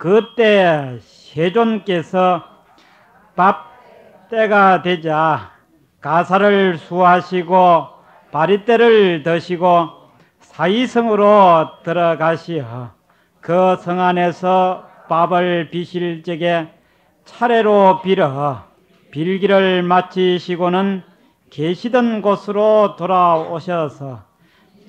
그때 세존께서 밥 때가 되자 가사를 수하시고 바리떼를 드시고 사이성으로 들어가시어 그 성 안에서 밥을 비실 적에 차례로 빌어 빌기를 마치시고는 계시던 곳으로 돌아오셔서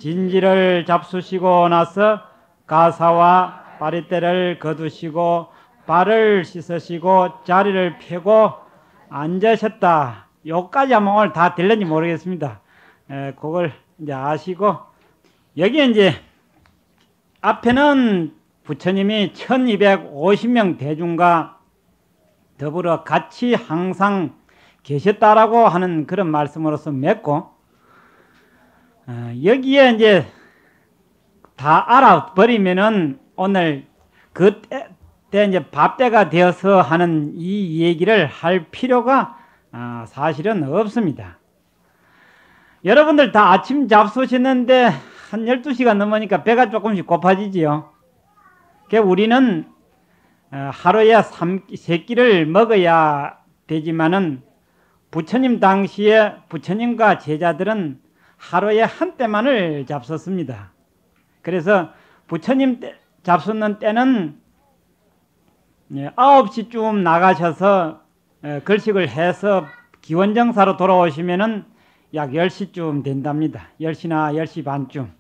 진지를 잡수시고 나서 가사와 바리떼를 거두시고 발을 씻으시고 자리를 펴고 앉으셨다. 요까지 하면 오늘 다 될는지 모르겠습니다. 그걸 이제 아시고, 여기 이제 앞에는 부처님이 1250명 대중과 더불어 같이 항상 계셨다라고 하는 그런 말씀으로서 맺고, 여기에 이제 다 알아버리면은 오늘 그때 이제 밥때가 되어서 하는 이 얘기를 할 필요가 사실은 없습니다. 여러분들 다 아침 잡수셨는데 한 12시가 넘으니까 배가 조금씩 고파지지요. 그러니까 우리는 하루에 3끼를 먹어야 되지만은 부처님 당시에 부처님과 제자들은 하루에 한 때만을 잡섰습니다. 그래서 부처님 잡수는 때는 9시쯤 나가셔서 걸식을 해서 기원정사로 돌아오시면은 약 10시쯤 된답니다. 10시나 10시 반쯤.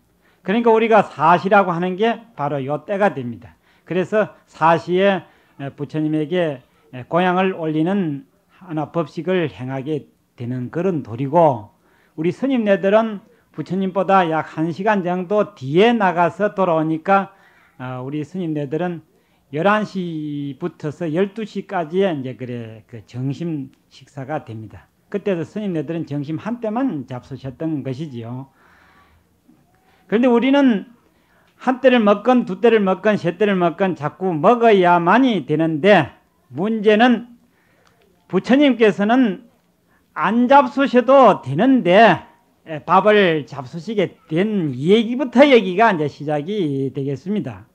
그러니까 우리가 사시라고 하는 게 바로 요 때가 됩니다. 그래서 사시에 부처님에게 공양을 올리는 하나 법식을 행하게 되는 그런 도리고, 우리 스님네들은 부처님보다 약 1시간 정도 뒤에 나가서 돌아오니까 우리 스님네들은 11시부터서 12시까지의 이제 그 점심 식사가 됩니다. 그때도 스님네들은 점심 한 때만 잡수셨던 것이지요. 그런데 우리는 한 때를 먹건 두 때를 먹건 세 때를 먹건 자꾸 먹어야만이 되는데, 문제는 부처님께서는 안 잡수셔도 되는데 밥을 잡수시게 된 얘기부터 여기가 이제 시작이 되겠습니다.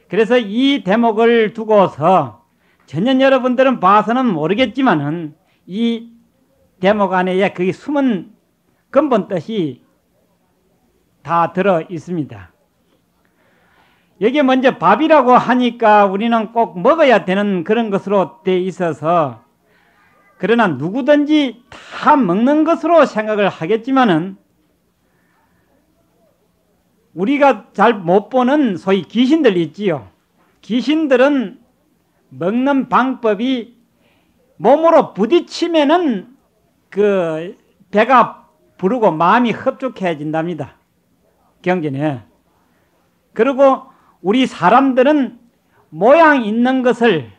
그래서 이 대목을 두고서 전혀 여러분들은 봐서는 모르겠지만은 이 대목 안에 그 숨은 근본 뜻이 다 들어 있습니다. 여기에 먼저 밥이라고 하니까 우리는 꼭 먹어야 되는 그런 것으로 돼 있어서, 그러나 누구든지 다 먹는 것으로 생각을 하겠지만은 우리가 잘 못 보는 소위 귀신들이 있지요. 귀신들은 먹는 방법이 몸으로 부딪히면은 그 배가 부르고 마음이 흡족해진답니다. 경전에. 그리고 우리 사람들은 모양 있는 것을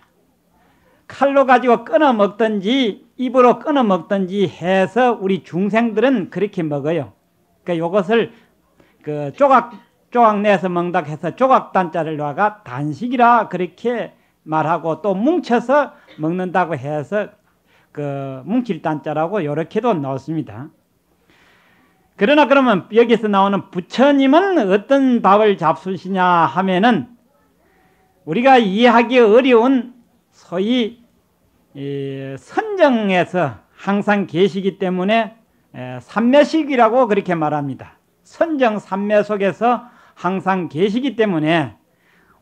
칼로 가지고 끊어 먹든지 입으로 끊어 먹든지 해서 우리 중생들은 그렇게 먹어요. 그러니까 이것을 그 조각 내서 먹다 해서 조각단자를 놔가 단식이라 그렇게 말하고, 또 뭉쳐서 먹는다고 해서 그 뭉칠단자라고 이렇게도 나왔습니다. 그러나 그러면 여기서 나오는 부처님은 어떤 밥을 잡수시냐 하면은 우리가 이해하기 어려운 소위 선정에서 항상 계시기 때문에 삼매식이라고 그렇게 말합니다. 선정 삼매 속에서 항상 계시기 때문에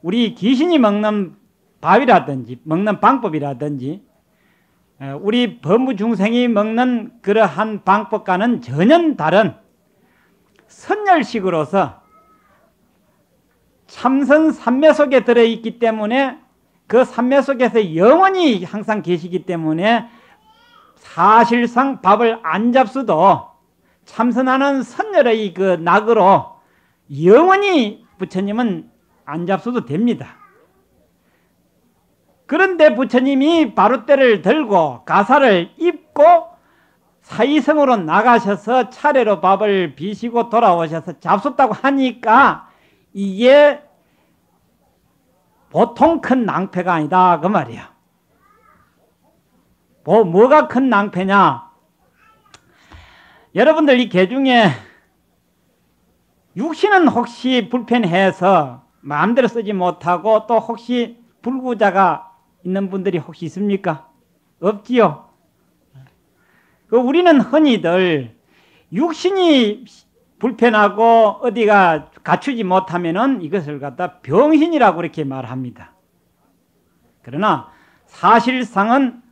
우리 귀신이 먹는 밥이라든지 먹는 방법이라든지 우리 범부 중생이 먹는 그러한 방법과는 전혀 다른 선열식으로서 참선 삼매 속에 들어있기 때문에 그 삼매 속에서 영원히 항상 계시기 때문에 사실상 밥을 안 잡수도 참선하는 선열의 그 낙으로 영원히 부처님은 안 잡수도 됩니다. 그런데 부처님이 바루떼를 들고 가사를 입고 사이성으로 나가셔서 차례로 밥을 비시고 돌아오셔서 잡숫다고 하니까 이게 보통 큰 낭패가 아니다 그 말이야. 뭐가 큰 낭패냐? 여러분들 이 개중에 육신은 혹시 불편해서 마음대로 쓰지 못하고, 또 혹시 불구자가 있는 분들이 혹시 있습니까? 없지요. 우리는 흔히들 육신이 불편하고 어디가 갖추지 못하면은 이것을 갖다 병신이라고 그렇게 말합니다. 그러나 사실상은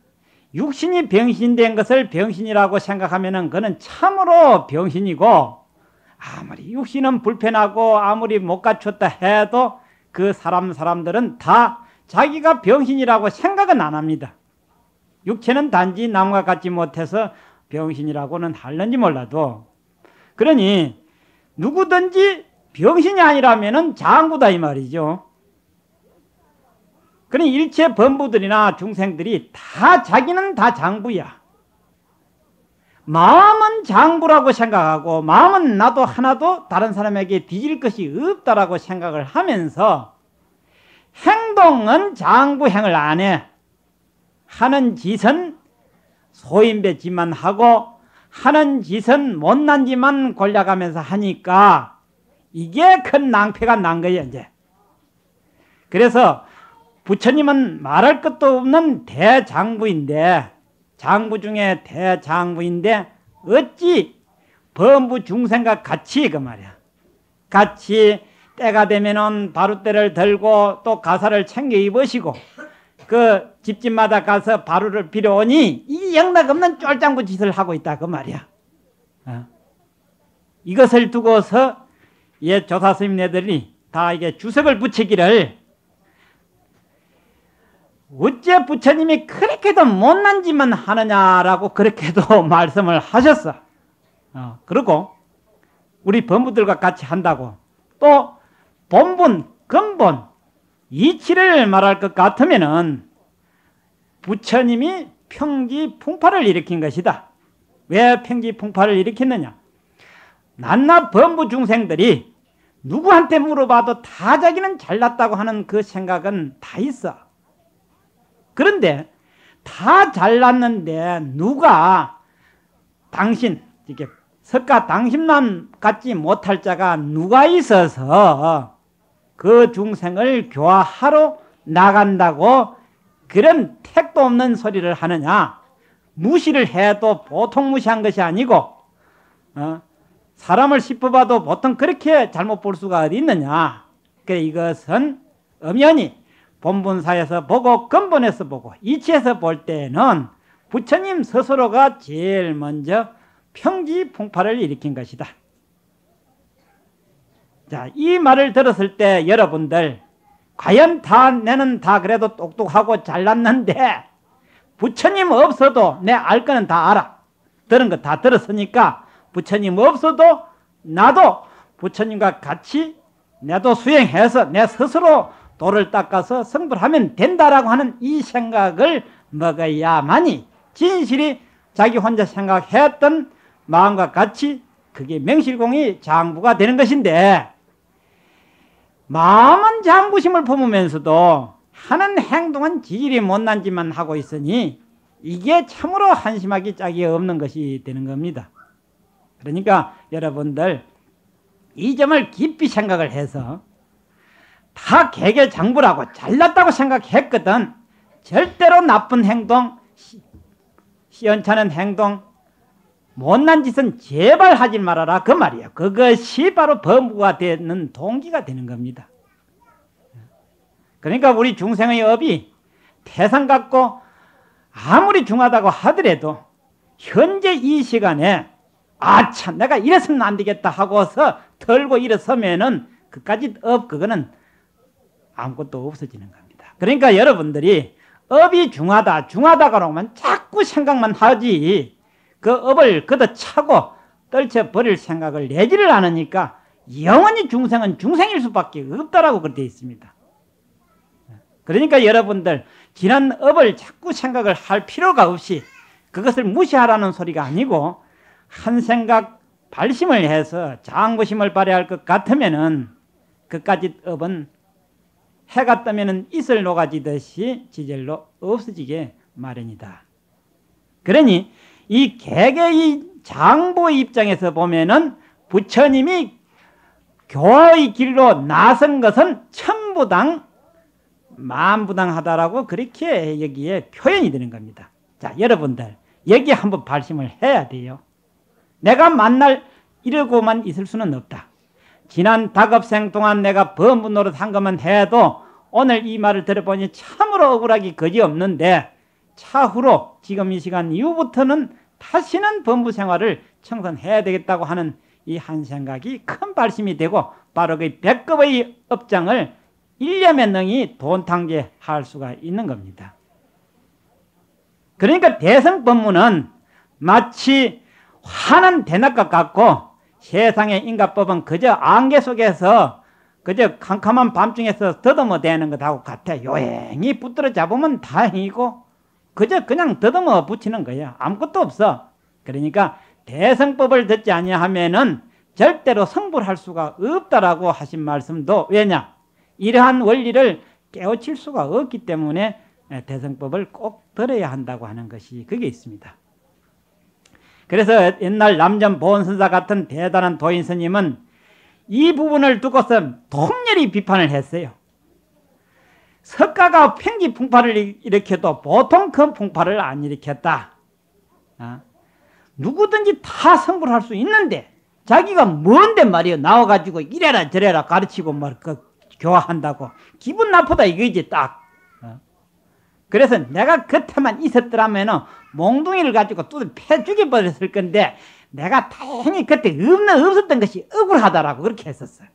육신이 병신된 것을 병신이라고 생각하면은 그는 참으로 병신이고, 아무리 육신은 불편하고 아무리 못 갖췄다 해도 그 사람들은 다 자기가 병신이라고 생각은 안 합니다. 육체는 단지 남과 같지 못해서 병신이라고는 할는지 몰라도, 그러니 누구든지 병신이 아니라면은 장부다 이 말이죠. 그러니 일체 범부들이나 중생들이 다 자기는 다 장부야. 마음은 장부라고 생각하고 마음은 나도 하나도 다른 사람에게 뒤질 것이 없다라고 생각을 하면서 행동은 장부행을 안 해. 하는 짓은 소인배짓만 하고 하는 짓은 못난 짓만 골라가면서 하니까 이게 큰 낭패가 난 거예요 이제. 그래서 부처님은 말할 것도 없는 대장부인데, 장부 중에 대장부인데 어찌 범부 중생과 같이 그 말이야, 같이 때가 되면은 바루대를 들고 또 가사를 챙겨 입으시고 그 집집마다 가서 바루를 빌어오니 이 영락없는 쫄장부 짓을 하고 있다 그 말이야. 이것을 두고서 옛 조사스님네들이 다 이게 주석을 붙이기를, 어째 부처님이 그렇게도 못난 짓만 하느냐라고 그렇게도 말씀을 하셨어. 그리고 우리 범부들과 같이 한다고 또 본분, 근본, 이치를 말할 것 같으면은 부처님이 평지풍파를 일으킨 것이다. 왜 평지풍파를 일으켰느냐? 낱낱 범부 중생들이 누구한테 물어봐도 다 자기는 잘났다고 하는 그 생각은 다 있어. 그런데 다 잘났는데 누가 당신, 이렇게 석가 당신만 갖지 못할 자가 누가 있어서 그 중생을 교화하러 나간다고 그런 택도 없는 소리를 하느냐? 무시를 해도 보통 무시한 것이 아니고 사람을 씹어봐도 보통 그렇게 잘못 볼 수가 어디 있느냐? 그래 이것은 엄연히 본분사에서 보고 근본에서 보고 이치에서 볼 때는 부처님 스스로가 제일 먼저 평지풍파를 일으킨 것이다. 자, 이 말을 들었을 때 여러분들 과연 내는 다 그래도 똑똑하고 잘났는데 부처님 없어도 내 알 거는 다 알아. 들은 거 다 들었으니까 부처님 없어도 나도 부처님과 같이 나도 수행해서 내 스스로 도를 닦아서 성불하면 된다라고 하는 이 생각을 먹어야만이 진실이 자기 혼자 생각했던 마음과 같이 그게 명실공히 장부가 되는 것인데, 마음은 장부심을 품으면서도 하는 행동은 지질이 못난 짓만 하고 있으니 이게 참으로 한심하기 짝이 없는 것이 되는 겁니다. 그러니까 여러분들 이 점을 깊이 생각을 해서 다 개개장부라고 잘났다고 생각했거든 절대로 나쁜 행동, 시원찮은 행동, 못난 짓은 제발 하지 말아라 그 말이에요. 그것이 바로 범부가 되는 동기가 되는 겁니다. 그러니까 우리 중생의 업이 태산 같고 아무리 중하다고 하더라도 현재 이 시간에 아참 내가 이래서는 안 되겠다 하고서 털고 일어서면은 그까짓 업 그거는 아무것도 없어지는 겁니다. 그러니까 여러분들이 업이 중하다 그러면 자꾸 생각만 하지 그 업을 걷어차고 떨쳐버릴 생각을 내지를 않으니까 영원히 중생은 중생일 수밖에 없다라고 그렇게 되어 있습니다. 그러니까 여러분들 지난 업을 자꾸 생각을 할 필요가 없이 그것을 무시하라는 소리가 아니고 한 생각 발심을 해서 장부심을 발휘할 것 같으면은 그까짓 업은 해가 뜨면은 이슬 녹아지듯이 지절로 없어지게 마련이다. 그러니 이 개개의 장부 입장에서 보면은 부처님이 교화의 길로 나선 것은 천부당 만부당하다라고 그렇게 여기에 표현이 되는 겁니다. 자, 여러분들 여기에 한번 발심을 해야 돼요. 내가 만날 이러고만 있을 수는 없다. 지난 다급생 동안 내가 범부 노릇 한 것만 해도 오늘 이 말을 들어보니 참으로 억울하기 거지없는데 차후로 지금 이 시간 이후부터는 다시는 범부 생활을 청산해야 되겠다고 하는 이 한 생각이 큰 발심이 되고 바로 그 백급의 업장을 일념에 능히 돈탕제할 수가 있는 겁니다. 그러니까 대성법문은 마치 환한 대낮과 같고 세상의 인과법은 그저 안개 속에서 그저 캄캄한 밤중에서 더듬어 대는 것하고 같아. 요행히 붙들어 잡으면 다행이고 그저 그냥 더듬어 붙이는 거야. 아무것도 없어. 그러니까 대성법을 듣지 아니하면은 절대로 성불할 수가 없다라고 하신 말씀도 왜냐? 이러한 원리를 깨우칠 수가 없기 때문에 대성법을 꼭 들어야 한다고 하는 것이 그게 있습니다. 그래서 옛날 남전 보은선사 같은 대단한 도인 스님은 이 부분을 두고서 통렬히 비판을 했어요. 석가가 팽기 풍파를 일으켜도 보통 큰 풍파를 안 일으켰다. 누구든지 다 성불할 수 있는데 자기가 뭔데 말이에요. 나와가지고 이래라 저래라 가르치고 교화한다고 기분 나쁘다 이거지 딱. 그래서 내가 겉에만 있었더라면 몽둥이를 가지고 뚜드 패 죽여버렸을 건데 내가 다행히 그때 없었던 것이 억울하다라고 그렇게 했었어요.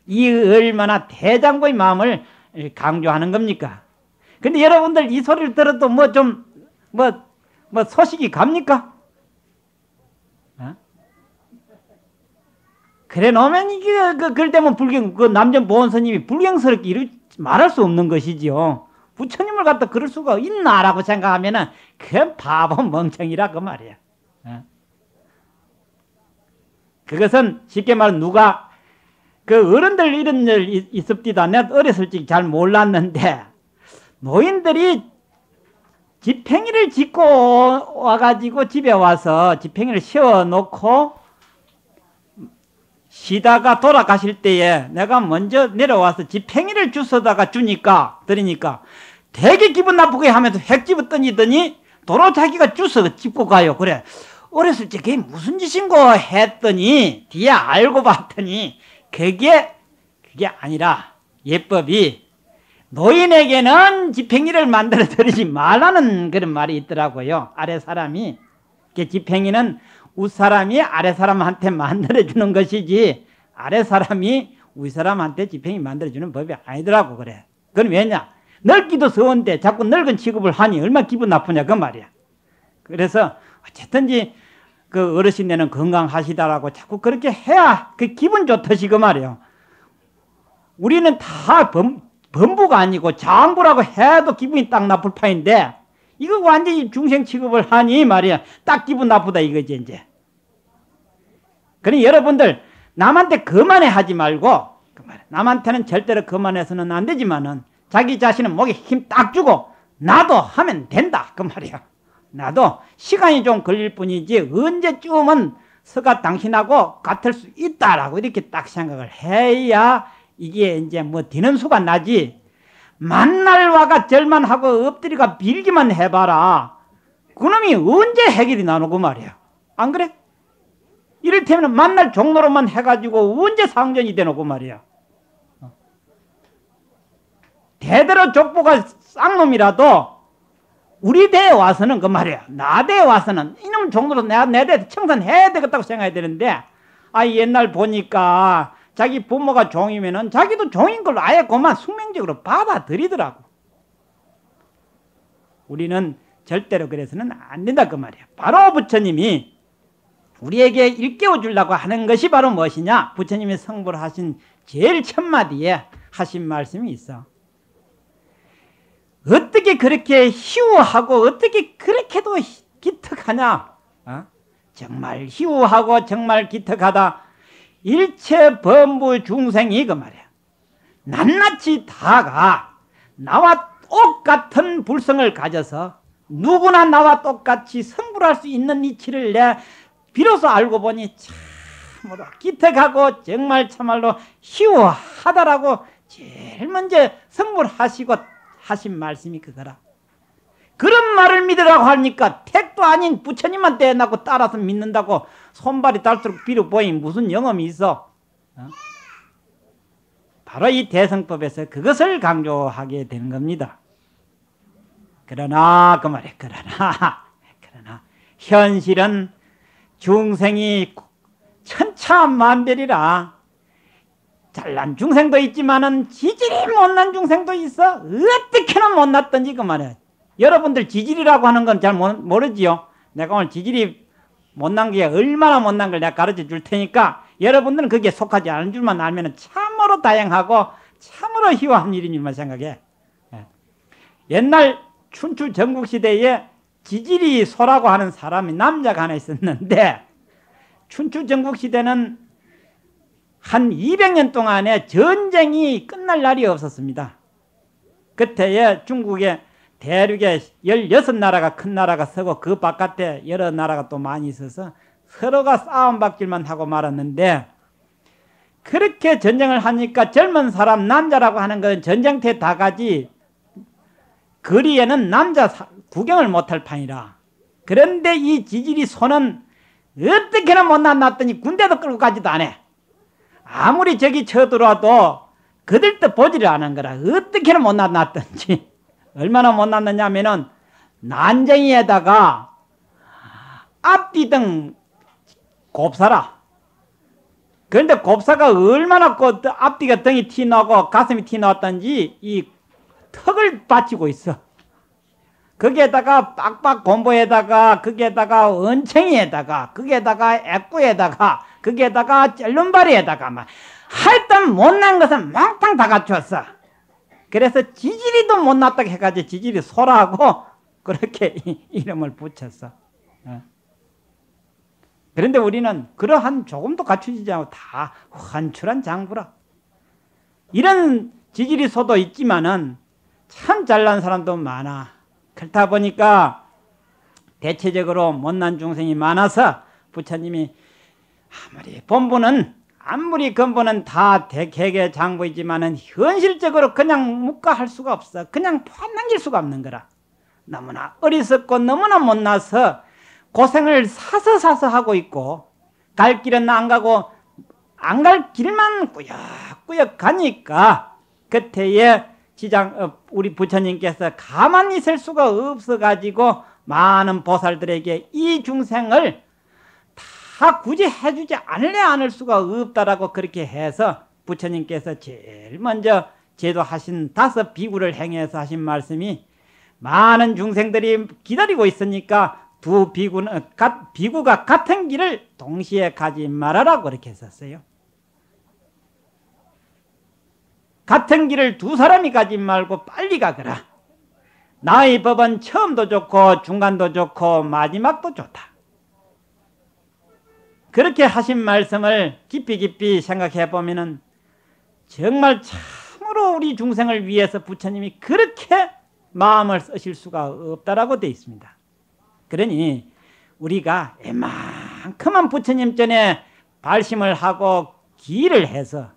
이 얼마나 대장부의 마음을 강조하는 겁니까? 근데 여러분들 이 소리를 들어도 소식이 갑니까? 그래 놓으면 이게 그럴 때면 남전 보은스님이 불경스럽게 말할 수 없는 것이지요. 부처님을 갖다 그럴 수가 있나라고 생각하면은 그 바보 멍청이라 그 말이야. 그것은 쉽게 말하면 누가 그 어른들 이런 일 있습니다. 내가 어렸을 적 잘 몰랐는데 노인들이 지팽이를 짓고 와가지고 집에 와서 지팽이를 씌워놓고 쉬다가 돌아가실 때에 내가 먼저 내려와서 지팽이를 주워다가 드리니까 되게 기분 나쁘게 하면서 획 집어 던지더니 도로 자기가 주워 짚고 가요. 그래 어렸을 때 그게 무슨 짓인고 했더니 뒤에 알고 봤더니 그게 아니라 예법이 노인에게는 지팽이를 만들어 드리지 말라는 그런 말이 있더라고요. 아래 사람이 지팽이는 윗사람이 아래사람한테 만들어주는 것이지 아래사람이 윗사람한테 지팽이 만들어주는 법이 아니더라고. 그래. 그건 왜냐? 늙기도 서운데 자꾸 늙은 취급을 하니 얼마나 기분 나쁘냐 그 말이야. 그래서 어쨌든지 그 어르신네는 건강하시다라고 자꾸 그렇게 해야 그 기분 좋듯이 그 말이에요. 우리는 다 범부가 아니고 장부라고 해도 기분이 딱 나쁠 판인데 이거 완전히 중생 취급을 하니 말이야. 딱 기분 나쁘다 이거지 이제. 그러니 여러분들 남한테 거만해 하지 말고 남한테는 절대로 거만해서는 안 되지만은 자기 자신은 목에 힘 딱 주고 나도 하면 된다 그 말이야. 나도 시간이 좀 걸릴 뿐이지 언제쯤은 서가 당신하고 같을 수 있다라고 이렇게 딱 생각을 해야 이게 이제 뒤는 수가 나지. 만날 와가 절만하고 엎드리가 빌기만 해봐라. 그놈이 언제 해결이 나누고 말이야. 안 그래? 이를테면 만날 종로로만 해가지고 언제 상전이 되노고 말이야. 대대로 족보가 쌍놈이라도 우리 대에 와서는 그 말이야. 나 대에 와서는 이놈 종로로 내 대에 청산해야 되겠다고 생각해야 되는데 옛날 보니까 자기 부모가 종이면은 자기도 종인 걸로 아예 그만 숙명적으로 받아들이더라고. 우리는 절대로 그래서는 안 된다 그 말이야. 바로 부처님이 우리에게 일깨워 주려고 하는 것이 바로 무엇이냐? 부처님이 성불 하신 제일 첫마디에 하신 말씀이 있어. 어떻게 그렇게 희우하고 어떻게 그렇게도 기특하냐? 정말 희우하고 정말 기특하다. 일체 범부 중생이 그 말이야. 낱낱이 다가 나와 똑같은 불성을 가져서 누구나 나와 똑같이 성불할 수 있는 이치를 내 비로소 알고 보니 참으로 기특하고 정말 참말로 희우하다라고 제일 먼저 성불하시고 하신 말씀이 그거라. 그런 말을 믿으라고 하니까 택도 아닌 부처님한테 나고 따라서 믿는다고 손발이 닳도록 비로 보이 무슨 영험이 있어? 바로 이 대성법에서 그것을 강조하게 되는 겁니다. 그러나 그 말이에요. 그러나 현실은 중생이 천차만별이라 잘난 중생도 있지만은 지질이 못난 중생도 있어. 어떻게나 못났던지 그 말이야. 여러분들 지질이라고 하는 건 잘 모르지요. 내가 오늘 지질이 못난 게 얼마나 못난 걸 내가 가르쳐 줄 테니까 여러분들은 그게 속하지 않은 줄만 알면 참으로 다양하고 참으로 희화한 일이니만 생각해. 옛날 춘추 전국시대에 지질이 소라고 하는 사람이 남자가 하나 있었는데 춘추 전국시대는 한 200년 동안에 전쟁이 끝날 날이 없었습니다. 그때에 중국에 대륙에 16나라가 큰 나라가 서고 그 바깥에 여러 나라가 또 많이 있어서 서로가 싸움박질만 하고 말았는데 그렇게 전쟁을 하니까 젊은 사람 남자라고 하는 건 전쟁터에 다 가지 거리에는 남자 구경을 못할 판이라. 그런데 이 지질이 소는 어떻게나 못났더니 군대도 끌고 가지도 않아. 아무리 저기 쳐들어와도 그들도 보지를 않은 거라. 어떻게나 못났던지. 얼마나 못났느냐면은 난쟁이에다가 앞뒤 등 곱사라. 그런데 곱사가 얼마나 앞뒤가 등이 튀나고 가슴이 튀나왔던지 이 턱을 받치고 있어. 거기에다가 빡빡 곰보에다가 거기에다가 은챙이에다가 거기에다가 애꾸에다가 거기에다가 쩔름바리에다가 막 하여튼 못난 것은 몽땅 다 갖추었어. 그래서 지질이도 못났다고 해가지고 지질이 소라고 그렇게 이름을 붙였어. 그런데 우리는 그러한 조금도 갖추지 않고 다 환출한 장부라. 이런 지질이 소도 있지만은 참 잘난 사람도 많아. 그렇다 보니까 대체적으로 못난 중생이 많아서 부처님이 아무리 근본은 다 개개 장부이지만은 현실적으로 그냥 묵과할 수가 없어. 그냥 포함남길 수가 없는 거라. 너무나 어리석고 너무나 못나서 고생을 사서 하고 있고 갈 길은 안 가고 안 갈 길만 꾸역꾸역 가니까 그때에 우리 부처님께서 가만히 있을 수가 없어가지고 많은 보살들에게 이 중생을 다 굳이 해주지 않을 수가 없다라고 그렇게 해서 부처님께서 제일 먼저 제도하신 5 비구를 행해서 하신 말씀이 많은 중생들이 기다리고 있으니까 비구가 같은 길을 동시에 가지 말아라 그렇게 했었어요. 같은 길을 2 사람이 가지 말고 빨리 가거라. 나의 법은 처음도 좋고 중간도 좋고 마지막도 좋다. 그렇게 하신 말씀을 깊이 생각해 보면은 정말 참으로 우리 중생을 위해서 부처님이 그렇게 마음을 쓰실 수가 없다라고 되어 있습니다. 그러니 우리가 이만큼만 부처님 전에 발심을 하고 기를 해서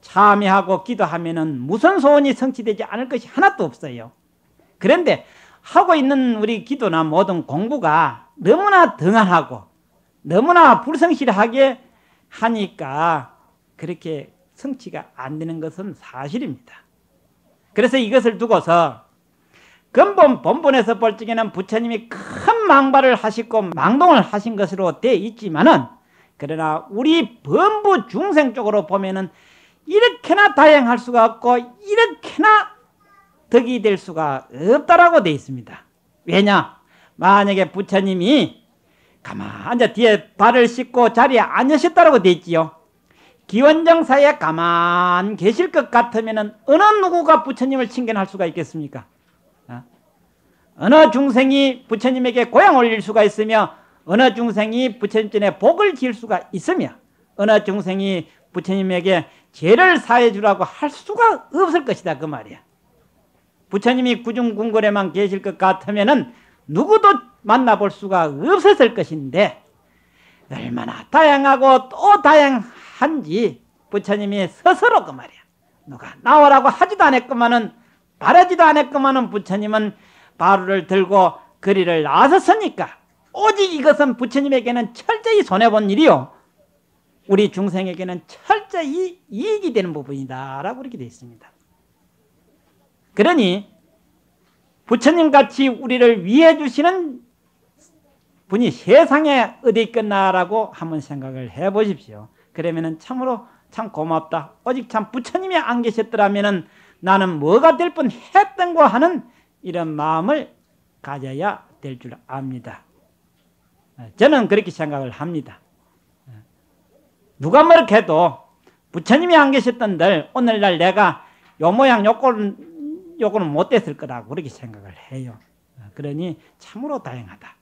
참여하고 기도하면은 무슨 소원이 성취되지 않을 것이 하나도 없어요. 그런데 하고 있는 우리 기도나 모든 공부가 너무나 등한하고 너무나 불성실하게 하니까 그렇게 성취가 안 되는 것은 사실입니다. 그래서 이것을 두고서 본본에서 볼 적에는 부처님이 큰 망발을 하시고 망동을 하신 것으로 되어 있지만은 그러나 우리 범부 중생 쪽으로 보면은 이렇게나 다양할 수가 없고 이렇게나 덕이 될 수가 없다라고 되어 있습니다. 왜냐? 만약에 부처님이 가만 앉아 뒤에 발을 씻고 자리에 앉으셨다라고 되어 있지요. 기원정사에 가만 계실 것 같으면 어느 누구가 부처님을 칭견할 수가 있겠습니까? 어느 중생이 부처님에게 고향 올릴 수가 있으며 어느 중생이 부처님 전에 복을 지을 수가 있으며 어느 중생이 부처님에게 죄를 사해 주라고 할 수가 없을 것이다 그 말이야. 부처님이 구중궁궐에만 계실 것 같으면 누구도 만나볼 수가 없었을 것인데 얼마나 다양하고 또 다양한지 부처님이 스스로 그 말이야. 누가 나오라고 하지도 않았구만은 바라지도 않았구만은 부처님은 바루를 들고 거리를 나섰으니까 오직 이것은 부처님에게는 철저히 손해본 일이요, 우리 중생에게는 철저히 이익이 되는 부분이다 라고 그렇게 되어 있습니다. 그러니 부처님같이 우리를 위해 주시는 분이 세상에 어디 있겠나라고 한번 생각을 해 보십시오. 그러면 참으로 참 고맙다, 오직 참 부처님이 안 계셨더라면 나는 뭐가 될 뻔했던가 하는 이런 마음을 가져야 될 줄 압니다. 저는 그렇게 생각을 합니다. 누가 뭐렇게 해도 부처님이 안 계셨던들 오늘날 내가 요 모양 요거는 못 됐을 거라고 그렇게 생각을 해요. 그러니 참으로 다행하다.